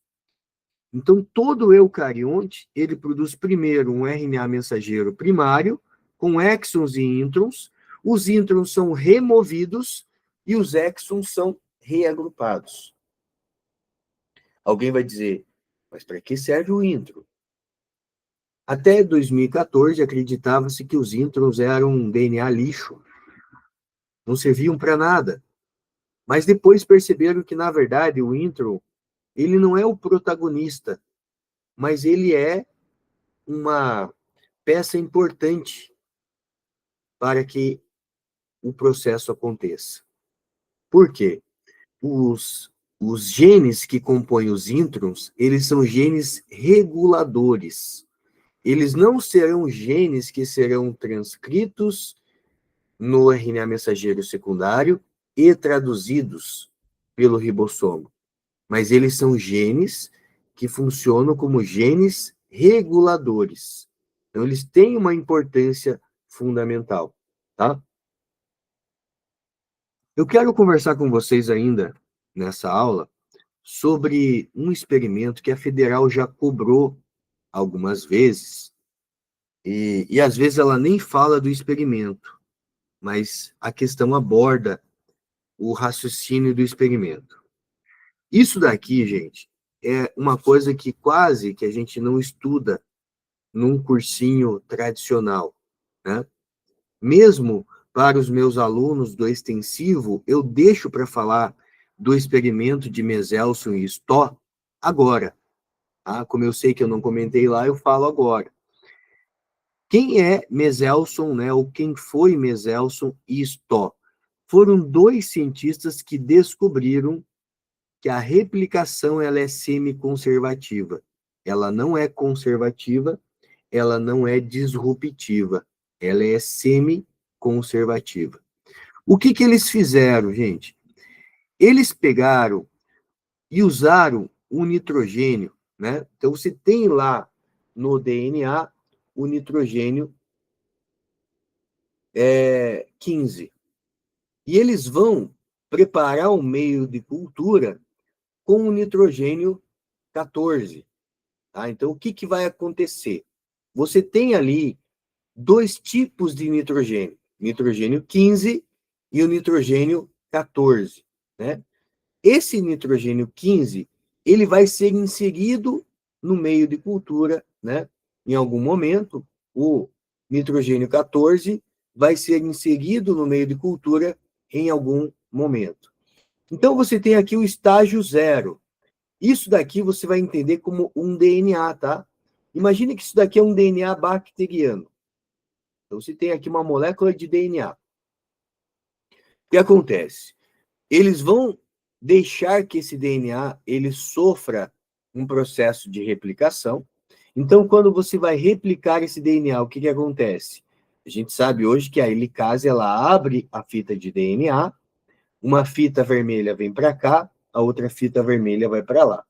Então, todo eucarionte, ele produz primeiro um RNA mensageiro primário, com exons e introns. Os introns são removidos e os exons são reagrupados. Alguém vai dizer, mas para que serve o intron? Até 2014, acreditava-se que os introns eram um DNA lixo, não serviam para nada. Mas depois perceberam que, na verdade, o intron, ele não é o protagonista, mas ele é uma peça importante para que o processo aconteça. Por quê? Os genes que compõem os introns, eles são genes reguladores. Eles não serão genes que serão transcritos no RNA mensageiro secundário e traduzidos pelo ribossomo, mas eles são genes que funcionam como genes reguladores. Então, eles têm uma importância fundamental, tá? Eu quero conversar com vocês ainda, nessa aula, sobre um experimento que a Federal já cobrou algumas vezes, e às vezes ela nem fala do experimento, mas a questão aborda o raciocínio do experimento. Isso daqui, gente, é uma coisa que quase que a gente não estuda num cursinho tradicional, né? Mesmo para os meus alunos do extensivo, eu deixo para falar do experimento de Meselson e Stó agora. Tá? Como eu sei que eu não comentei lá, eu falo agora. Quem é Meselson, né? Ou quem foi Meselson e Stó? Foram dois cientistas que descobriram que a replicação ela é semi-conservativa. Ela não é conservativa, ela não é disruptiva, ela é semi-conservativa. O que que eles fizeram, gente? Eles pegaram e usaram o nitrogênio, né? Então, você tem lá no DNA o nitrogênio 15. E eles vão preparar um meio de cultura com o nitrogênio 14. Tá? Então, o que que vai acontecer? Você tem ali dois tipos de nitrogênio, nitrogênio 15 e o nitrogênio 14, né? Esse nitrogênio 15, ele vai ser inserido no meio de cultura, né? Em algum momento, o nitrogênio 14 vai ser inserido no meio de cultura em algum momento. Então, você tem aqui o estágio 0. Isso daqui você vai entender como um DNA, tá? Imagine que isso daqui é um DNA bacteriano. Então, você tem aqui uma molécula de DNA. O que acontece? Eles vão deixar que esse DNA ele sofra um processo de replicação. Então, quando você vai replicar esse DNA, o que, que acontece? A gente sabe hoje que a helicase ela abre a fita de DNA, uma fita vermelha vem para cá, a outra fita vermelha vai para lá.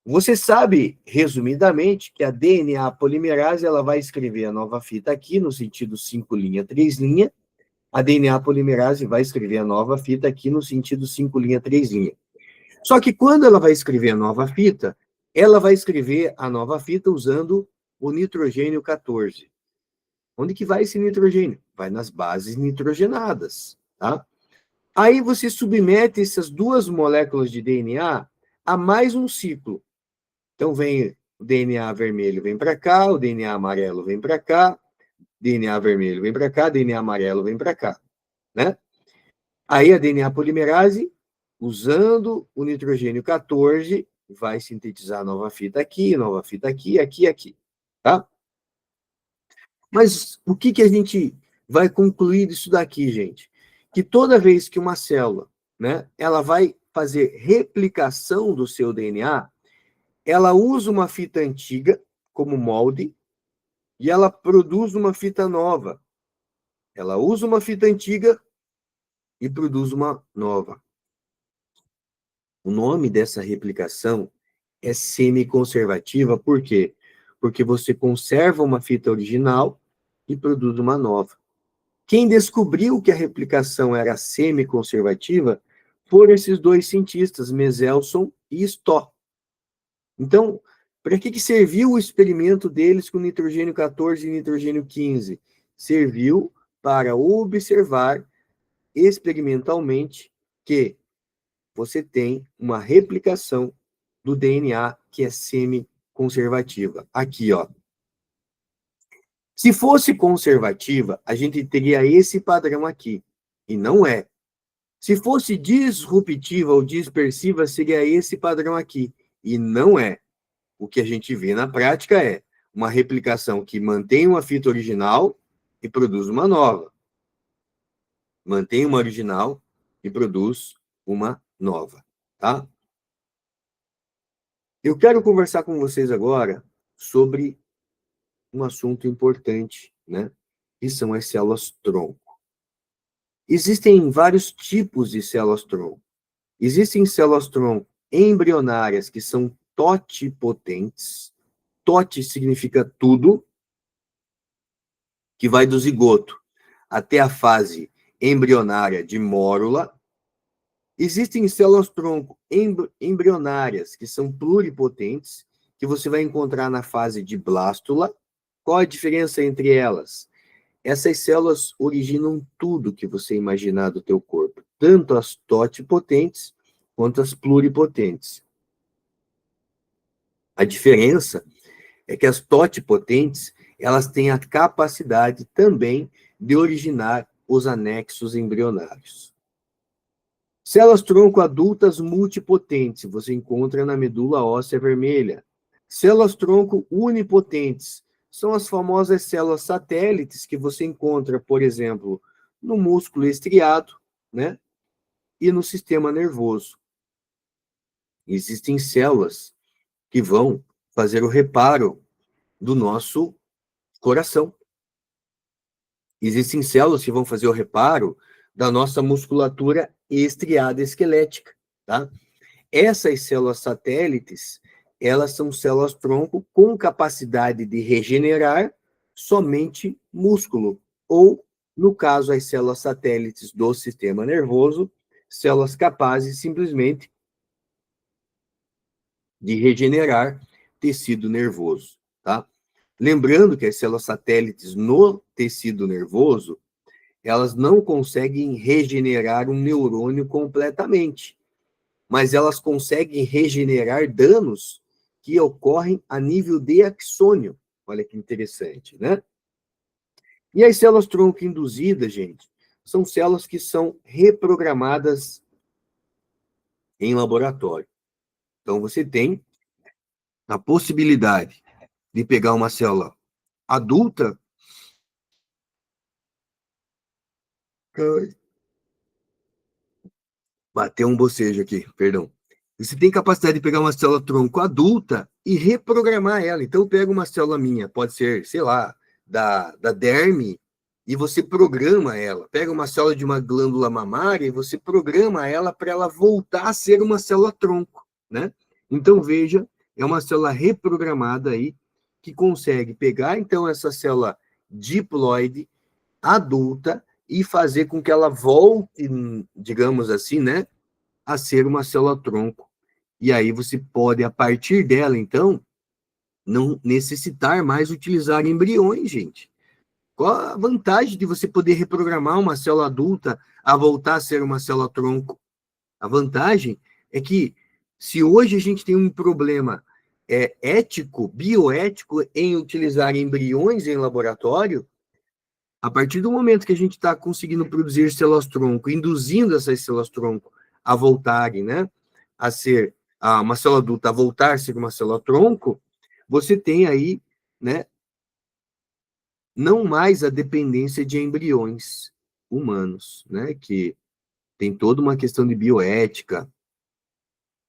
Você sabe, resumidamente, que a DNA polimerase ela vai escrever a nova fita aqui, no sentido 5', 3', a DNA polimerase vai escrever a nova fita aqui no sentido 5', 3'. Só que quando ela vai escrever a nova fita, ela vai escrever a nova fita usando o nitrogênio 14. Onde que vai esse nitrogênio? Vai nas bases nitrogenadas, tá? Aí você submete essas duas moléculas de DNA a mais um ciclo. Então vem o DNA vermelho vem para cá, o DNA amarelo vem para cá, DNA vermelho vem para cá, DNA amarelo vem para cá, né? Aí a DNA polimerase, usando o nitrogênio 14, vai sintetizar nova fita aqui, aqui, tá? Mas o que a gente vai concluir disso daqui, gente? Que toda vez que uma célula, né, ela vai fazer replicação do seu DNA, ela usa uma fita antiga como molde e ela produz uma fita nova. Ela usa uma fita antiga e produz uma nova. O nome dessa replicação é semiconservativa, por quê? Porque você conserva uma fita original e produz uma nova. Quem descobriu que a replicação era semiconservativa foram esses dois cientistas, Meselson e Stó. Então, para que serviu o experimento deles com nitrogênio 14 e nitrogênio 15? Serviu para observar experimentalmente que você tem uma replicação do DNA que é semi-conservativa. Aqui, ó. Se fosse conservativa, a gente teria esse padrão aqui, e não é. Se fosse disruptiva ou dispersiva, seria esse padrão aqui, e não é. O que a gente vê na prática é uma replicação que mantém uma fita original e produz uma nova. Mantém uma original e produz uma nova, tá? Eu quero conversar com vocês agora sobre um assunto importante, né? Que são as células-tronco. Existem vários tipos de células-tronco. Existem células-tronco embrionárias, que são totipotentes. Tote significa tudo, que vai do zigoto até a fase embrionária de mórula. Existem células-tronco embrionárias, que são pluripotentes, que você vai encontrar na fase de blástula. Qual a diferença entre elas? Essas células originam tudo que você imaginar do teu corpo, tanto as totipotentes quanto as pluripotentes. A diferença é que as totipotentes, elas têm a capacidade também de originar os anexos embrionários. Células-tronco adultas multipotentes, você encontra na medula óssea vermelha. Células-tronco unipotentes, são as famosas células satélites que você encontra, por exemplo, no músculo estriado, né? E no sistema nervoso. Existem células que vão fazer o reparo do nosso coração. Existem células que vão fazer o reparo da nossa musculatura estriada esquelética, tá? Essas células satélites, elas são células-tronco com capacidade de regenerar somente músculo, ou, no caso, as células satélites do sistema nervoso, células capazes simplesmente de regenerar tecido nervoso, tá? Lembrando que as células satélites no tecido nervoso, elas não conseguem regenerar um neurônio completamente, mas elas conseguem regenerar danos que ocorrem a nível de axônio. Olha que interessante, né? E as células tronco induzidas, gente, são células que são reprogramadas em laboratório. Então, você tem a possibilidade de pegar uma célula adulta. Bateu um bocejo aqui, perdão. Você tem capacidade de pegar uma célula tronco adulta e reprogramar ela. Então, pega uma célula minha, pode ser, sei lá, da derme, e você programa ela. Pega uma célula de uma glândula mamária e você programa ela para ela voltar a ser uma célula tronco, né? Então, veja, é uma célula reprogramada aí, que consegue pegar, então, essa célula diploide adulta e fazer com que ela volte, digamos assim, né, a ser uma célula-tronco. E aí você pode, a partir dela, então, não necessitar mais utilizar embriões, gente. Qual a vantagem de você poder reprogramar uma célula adulta a voltar a ser uma célula-tronco? A vantagem é que, se hoje a gente tem um problema ético, bioético, em utilizar embriões em laboratório, a partir do momento que a gente está conseguindo produzir células-tronco, induzindo essas células-tronco a voltarem, né, a ser uma célula adulta, a voltar a ser uma célula-tronco, você tem aí, né, não mais a dependência de embriões humanos, né, que tem toda uma questão de bioética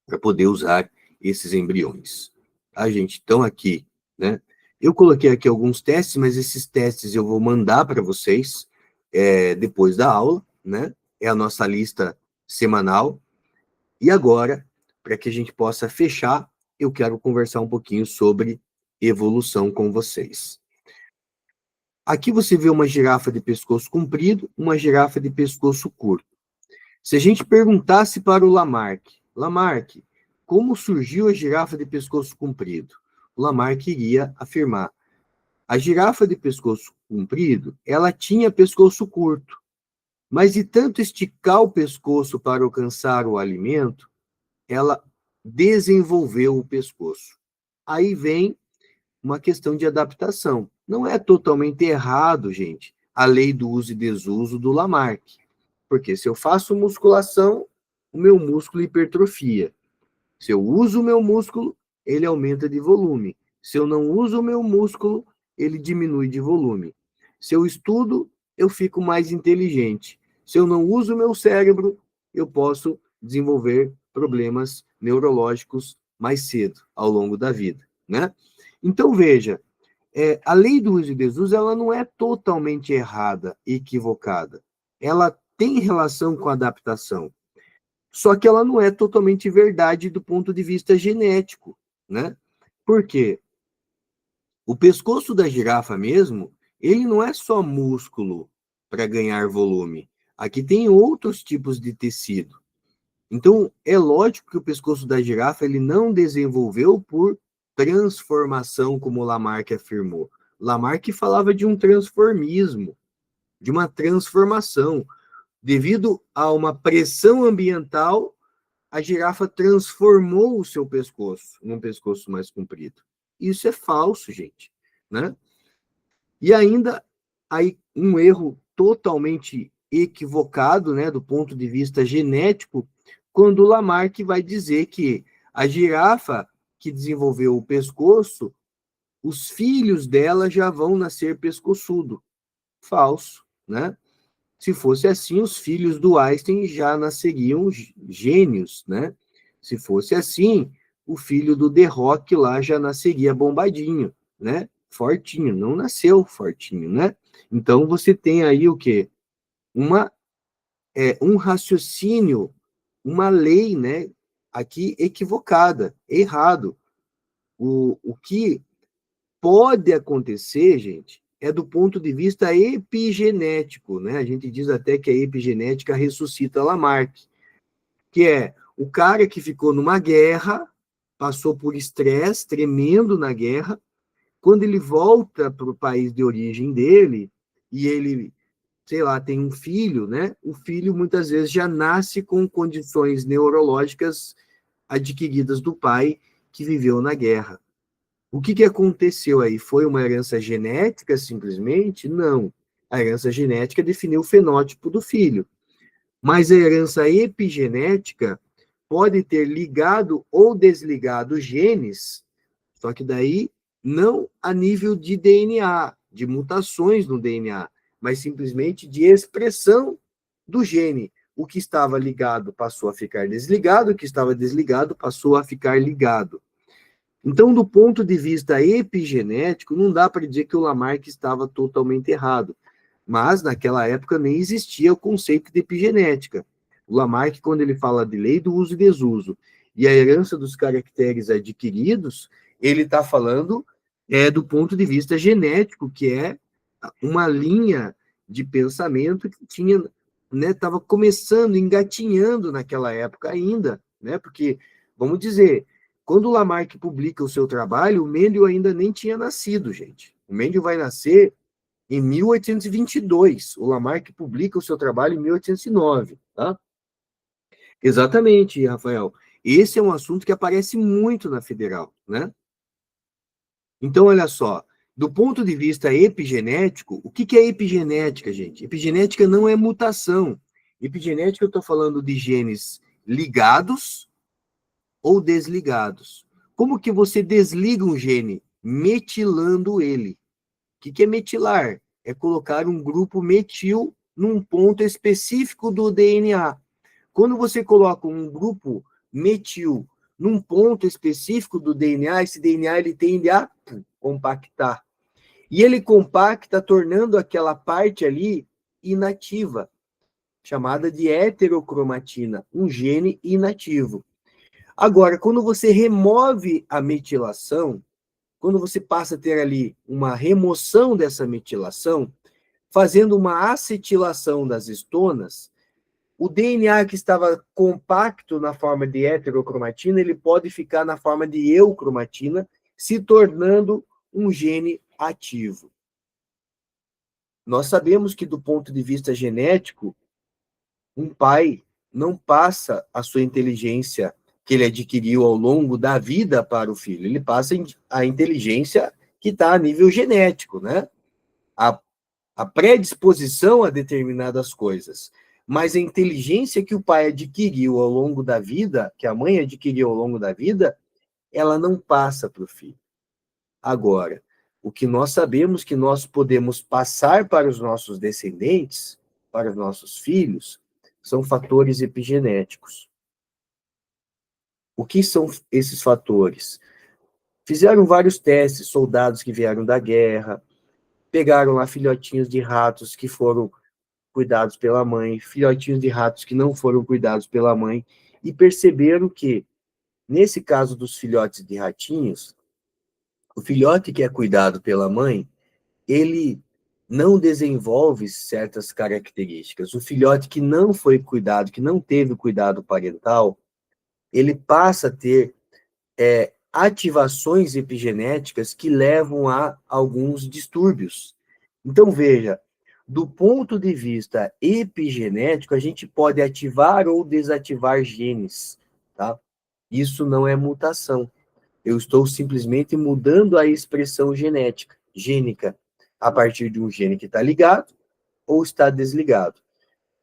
para poder usar esses embriões. A gente, então aqui, né, eu coloquei aqui alguns testes, mas esses testes eu vou mandar para vocês depois da aula, né? É a nossa lista semanal. E agora, para que a gente possa fechar, eu quero conversar um pouquinho sobre evolução com vocês. Aqui você vê uma girafa de pescoço comprido, uma girafa de pescoço curto. Se a gente perguntasse para o Lamarck, Lamarck, como surgiu a girafa de pescoço comprido? O Lamarck iria afirmar: a girafa de pescoço comprido, ela tinha pescoço curto, mas de tanto esticar o pescoço para alcançar o alimento, ela desenvolveu o pescoço. Aí vem uma questão de adaptação. Não é totalmente errado, gente, a lei do uso e desuso do Lamarck. Porque se eu faço musculação, o meu músculo hipertrofia. Se eu uso o meu músculo, ele aumenta de volume. Se eu não uso o meu músculo, ele diminui de volume. Se eu estudo, eu fico mais inteligente. Se eu não uso o meu cérebro, eu posso desenvolver problemas neurológicos mais cedo, ao longo da vida, né? Então, veja, a lei do uso e desuso, ela não é totalmente errada, equivocada. Ela tem relação com a adaptação. Só que ela não é totalmente verdade do ponto de vista genético, né? Por quê? O pescoço da girafa mesmo, ele não é só músculo para ganhar volume. Aqui tem outros tipos de tecido. Então, é lógico que o pescoço da girafa ele não desenvolveu por transformação, como Lamarck afirmou. Lamarck falava de um transformismo, de uma transformação. Devido a uma pressão ambiental, a girafa transformou o seu pescoço num pescoço mais comprido. Isso é falso, gente, né? E ainda aí um erro totalmente equivocado, né, do ponto de vista genético, quando o Lamarck vai dizer que a girafa que desenvolveu o pescoço, os filhos dela já vão nascer pescoçudo. Falso, né? Se fosse assim, os filhos do Einstein já nasceriam gênios, né? Se fosse assim, o filho do The Rock lá já nasceria bombadinho, né? Fortinho, não nasceu fortinho, né? Então você tem aí o quê? Um raciocínio, uma lei, né? Aqui equivocada, errado. O que pode acontecer, gente, é do ponto de vista epigenético, né? A gente diz até que a epigenética ressuscita Lamarck, que é o cara que ficou numa guerra, passou por estresse tremendo na guerra, quando ele volta para o país de origem dele, e ele sei lá, tem um filho, né? O filho muitas vezes já nasce com condições neurológicas adquiridas do pai que viveu na guerra. O que, que aconteceu aí? Foi uma herança genética, simplesmente? Não. A herança genética definiu o fenótipo do filho. Mas a herança epigenética pode ter ligado ou desligado genes, só que daí não a nível de DNA, de mutações no DNA, mas simplesmente de expressão do gene. O que estava ligado passou a ficar desligado, o que estava desligado passou a ficar ligado. Então, do ponto de vista epigenético, não dá para dizer que o Lamarck estava totalmente errado. Mas, naquela época, nem existia o conceito de epigenética. O Lamarck, quando ele fala de lei do uso e desuso e a herança dos caracteres adquiridos, ele está falando do ponto de vista genético, que é uma linha de pensamento que tinha, né, estava começando, engatinhando naquela época ainda, né, porque, vamos dizer, quando o Lamarck publica o seu trabalho, o Mendel ainda nem tinha nascido, gente. O Mendel vai nascer em 1822. O Lamarck publica o seu trabalho em 1809, tá? Exatamente, Rafael. Esse é um assunto que aparece muito na Federal, né? Então, olha só, do ponto de vista epigenético, o que é epigenética, gente? Epigenética não é mutação. Epigenética, eu estou falando de genes ligados ou desligados. Como que você desliga um gene? Metilando ele. O que é metilar? É colocar um grupo metil num ponto específico do DNA. Quando você coloca um grupo metil num ponto específico do DNA, esse DNA ele tende a compactar. E ele compacta, tornando aquela parte ali inativa, chamada de heterocromatina, um gene inativo. Agora, quando você remove a metilação, quando você passa a ter ali uma remoção dessa metilação, fazendo uma acetilação das histonas, o DNA que estava compacto na forma de heterocromatina, ele pode ficar na forma de eucromatina, se tornando um gene ativo. Nós sabemos que, do ponto de vista genético, um pai não passa a sua inteligência que ele adquiriu ao longo da vida para o filho, ele passa a inteligência que está a nível genético, né? A predisposição a determinadas coisas. Mas a inteligência que o pai adquiriu ao longo da vida, que a mãe adquiriu ao longo da vida, ela não passa para o filho. Agora, o que nós sabemos que nós podemos passar para os nossos descendentes, para os nossos filhos, são fatores epigenéticos. O que são esses fatores? Fizeram vários testes, soldados que vieram da guerra, pegaram lá filhotinhos de ratos que foram cuidados pela mãe, filhotinhos de ratos que não foram cuidados pela mãe, e perceberam que, nesse caso dos filhotes de ratinhos, o filhote que é cuidado pela mãe, ele não desenvolve certas características. O filhote que não foi cuidado, que não teve cuidado parental, ele passa a ter ativações epigenéticas que levam a alguns distúrbios. Então, veja, do ponto de vista epigenético, a gente pode ativar ou desativar genes, tá? Isso não é mutação. Eu estou simplesmente mudando a expressão gênica, a partir de um gene que está ligado ou está desligado.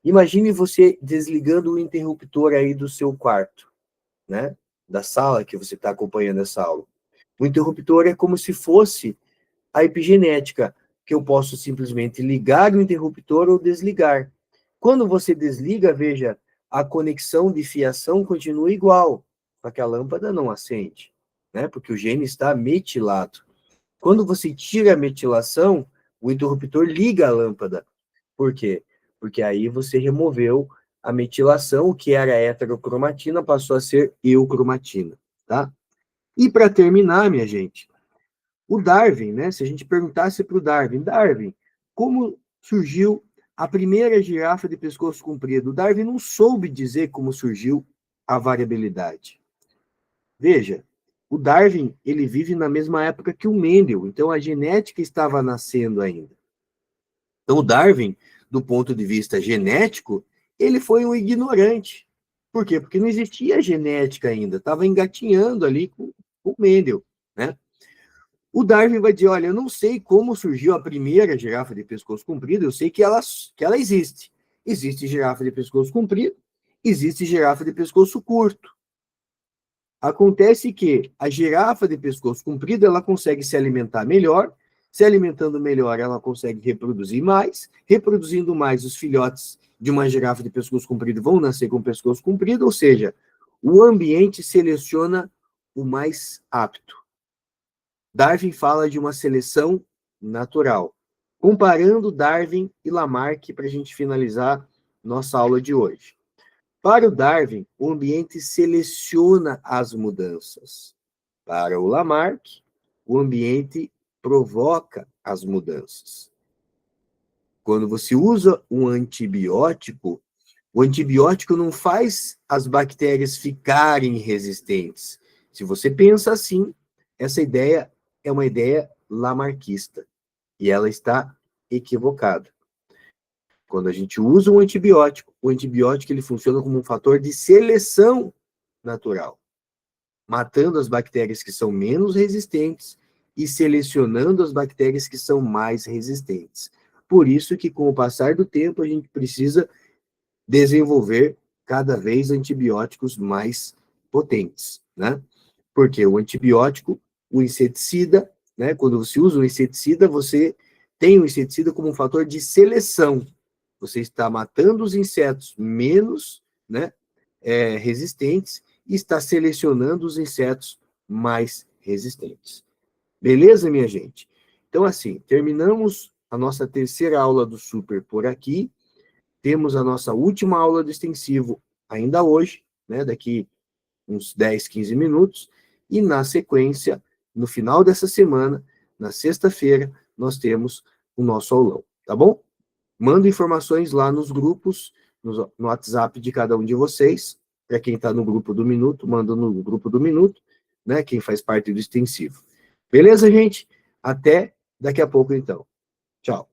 Imagine você desligando o interruptor aí do seu quarto, né? Da sala que você está acompanhando essa aula. O interruptor é como se fosse a epigenética, que eu posso simplesmente ligar o interruptor ou desligar. Quando você desliga, veja, a conexão de fiação continua igual, só que a lâmpada não acende, né? Porque o gene está metilado. Quando você tira a metilação, o interruptor liga a lâmpada. Por quê? Porque aí você removeu a metilação, o que era heterocromatina passou a ser eucromatina, tá? E para terminar, minha gente, o Darwin, né? Se a gente perguntasse para o Darwin, como surgiu a primeira girafa de pescoço comprido? O Darwin não soube dizer como surgiu a variabilidade. Veja, o Darwin, ele vive na mesma época que o Mendel, então a genética estava nascendo ainda. Então o Darwin do ponto de vista genético, ele foi um ignorante. Por quê? Porque não existia genética ainda, estava engatinhando ali com Mendel, né? O Darwin vai dizer, olha, eu não sei como surgiu a primeira girafa de pescoço comprido, eu sei que ela existe. Existe girafa de pescoço comprido, existe girafa de pescoço curto. Acontece que a girafa de pescoço comprido, ela consegue se alimentar melhor, se alimentando melhor, ela consegue reproduzir mais, reproduzindo mais, os filhotes de uma girafa de pescoço comprido vão nascer com pescoço comprido, ou seja, o ambiente seleciona o mais apto. Darwin fala de uma seleção natural. Comparando Darwin e Lamarck, para a gente finalizar nossa aula de hoje. Para o Darwin, o ambiente seleciona as mudanças. Para o Lamarck, o ambiente provoca as mudanças. Quando você usa um antibiótico, o antibiótico não faz as bactérias ficarem resistentes. Se você pensa assim, essa ideia é uma ideia lamarquista e ela está equivocada. Quando a gente usa um antibiótico, o antibiótico ele funciona como um fator de seleção natural, matando as bactérias que são menos resistentes e selecionando as bactérias que são mais resistentes. Por isso que, com o passar do tempo, a gente precisa desenvolver cada vez antibióticos mais potentes, né? Porque o antibiótico, o inseticida, né? Quando você usa um inseticida, você tem o inseticida como um fator de seleção. Você está matando os insetos menos, né, resistentes e está selecionando os insetos mais resistentes. Beleza, minha gente? Então, assim, terminamos a nossa terceira aula do Super por aqui. Temos a nossa última aula do extensivo ainda hoje, né? Daqui uns 10, 15 minutos. E na sequência, no final dessa semana, na sexta-feira, nós temos o nosso aulão, tá bom? Mando informações lá nos grupos, no WhatsApp de cada um de vocês. Para quem está no grupo do Minuto, manda no grupo do Minuto, né? Quem faz parte do extensivo. Beleza, gente? Até daqui a pouco, então. Tchau.